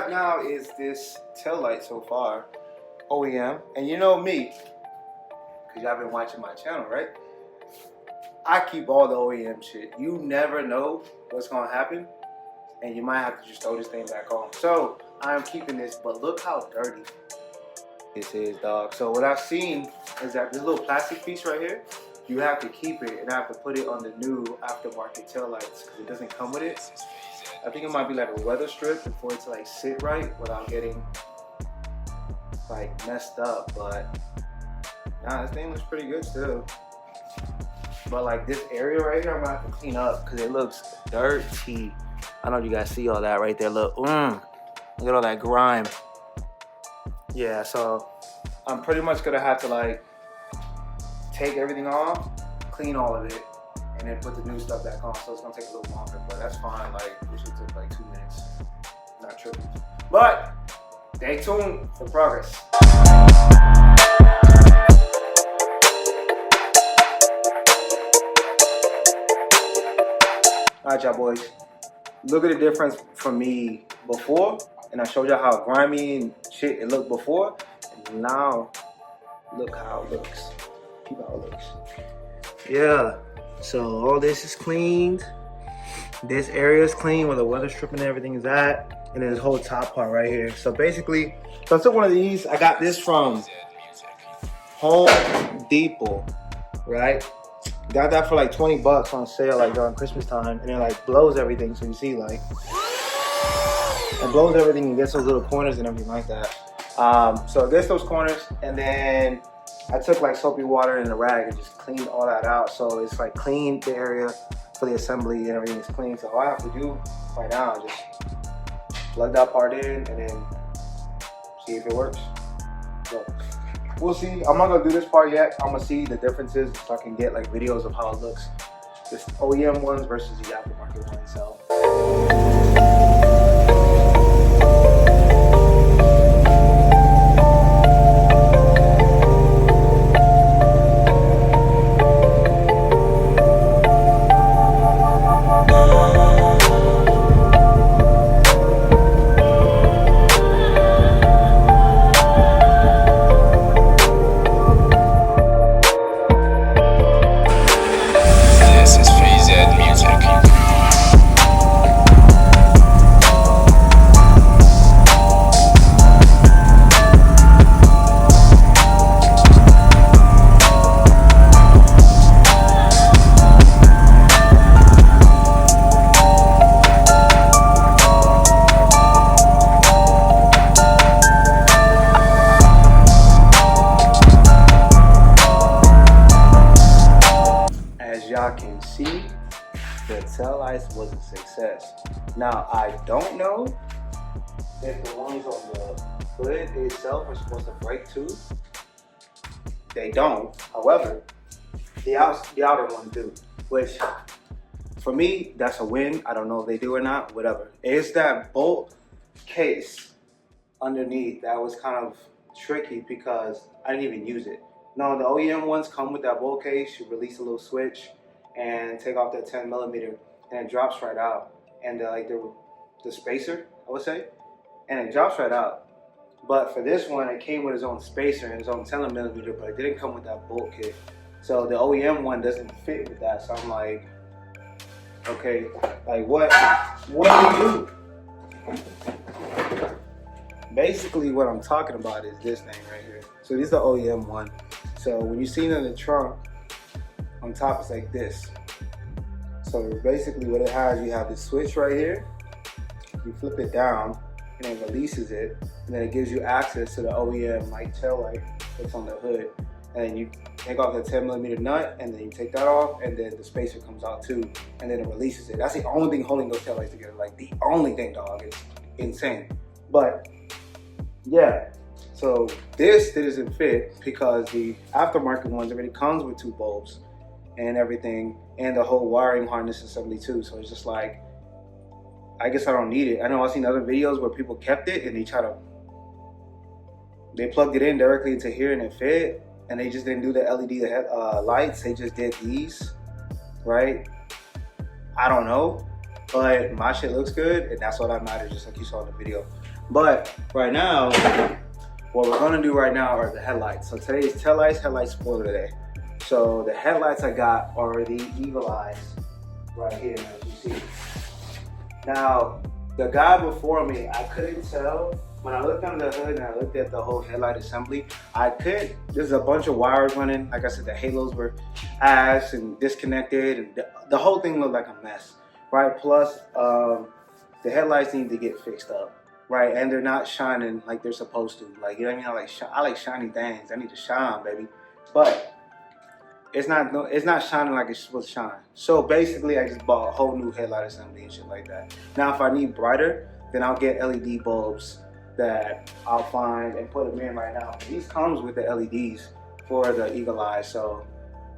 got now is this tail light so far, OEM. And you know me, because y'all been watching my channel, right? I keep all the OEM shit. You never know what's gonna happen, and you might have to just throw this thing back on. So I'm keeping this, but look how dirty this is, dog. So what I've seen is that this little plastic piece right here, you have to keep it and I have to put it on the new aftermarket tail lights because it doesn't come with it. I think it might be like a weather strip for it to like sit right without getting like messed up. But nah, this thing looks pretty good still. But like this area right here, I'm gonna have to clean up because it looks dirty. I don't know if you guys see all that right there. Look, look at all that grime. Yeah, so I'm pretty much gonna have to like take everything off, clean all of it, and then put the new stuff back on. So it's gonna take a little longer, but that's fine. Like it should take like 2 minutes. Not tripping. But stay tuned for progress. All right, y'all boys. Look at the difference from me before, and I showed y'all how grimy and shit it looked before, and now look how it looks. Keep how it looks. Yeah. So all this is cleaned. This area is clean where the weather strip and everything is at, and then this whole top part right here. So basically, so I took one of these. I got this from Home Depot, right? Got that for like 20 bucks on sale, like during Christmas time, and it like blows everything. So you see, like, it blows everything and gets those little corners and everything like that. So it gets those corners, and then I took like soapy water and a rag and just cleaned all that out. So it's like cleaned the area for the assembly and everything is clean. So all I have to do right now is just plug that part in and then see if it works. So we'll see. I'm not gonna do this part yet. I'm gonna see the differences so I can get like videos of how it looks. This OEM ones versus the aftermarket ones. So. Y'all can see the tail lights was a success. Now I don't know if the ones on the hood itself are supposed to break too. They don't. However, the outer ones do, which for me that's a win. I don't know if they do or not. Whatever. It's that bolt case underneath that was kind of tricky because I didn't even use it. No, the OEM ones come with that bolt case. You release a little switch and take off that 10mm, and it drops right out. And like the spacer, I would say, and it drops right out. But for this one, it came with its own spacer and its own 10mm, but it didn't come with that bolt kit. So the OEM one doesn't fit with that. So I'm like, okay, like what do you do? Basically, what I'm talking about is this thing right here. So this is the OEM one. So when you see it in the trunk, on top it's like this. So basically what it has, you have this switch right here. You flip it down and it releases it, and then it gives you access to the OEM like tail light that's on the hood. And then you take off the 10mm nut, and then you take that off, and then the spacer comes out too, and then it releases it. That's the only thing holding those tail lights together. Like the only thing, dog. It's insane. But yeah. So this doesn't fit because the aftermarket ones already comes with 2 bulbs and everything, and the whole wiring harness assembly too. So it's just like, I guess I don't need it. I know I've seen other videos where people kept it and they plugged it in directly into here and it fit, and they just didn't do the LED lights. They just did these, right? I don't know. but my shit looks good, and that's all that matters, just like you saw in the video. But right now, what we're gonna do right now are the headlights. So today's taillights, headlight spoiler day. So the headlights I got are the Eagle Eyes right here, as you see. Now, the guy before me, I couldn't tell. When I looked under the hood and I looked at the whole headlight assembly, there's a bunch of wires running. Like I said, the halos were ass and disconnected, and the whole thing looked like a mess, right? Plus, the headlights need to get fixed up, right? And they're not shining like they're supposed to. Like, you know what I mean? I like shiny things. I need to shine, baby. But it's not shining like it's supposed to shine. So basically, I just bought a whole new headlight assembly and shit like that. Now, if I need brighter, then I'll get LED bulbs that I'll find and put them in right now. These comes with the LEDs for the Eagle Eyes. So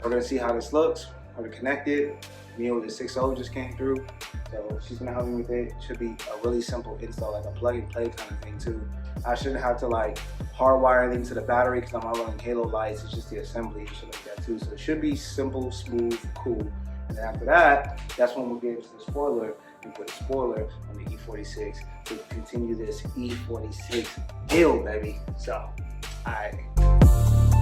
we're gonna see how this looks. We're connected. Me with the 6.0 just came through. So she's gonna help me with it. It should be a really simple install, like a plug and play kind of thing too. I shouldn't have to like hardwire anything to the battery because I'm not running halo lights. It's just the assembly and shit like that too. So it should be simple, smooth, cool. And then after that, that's when we'll get into the spoiler and put a spoiler on the E46 to continue this E46 build, baby. So, alright.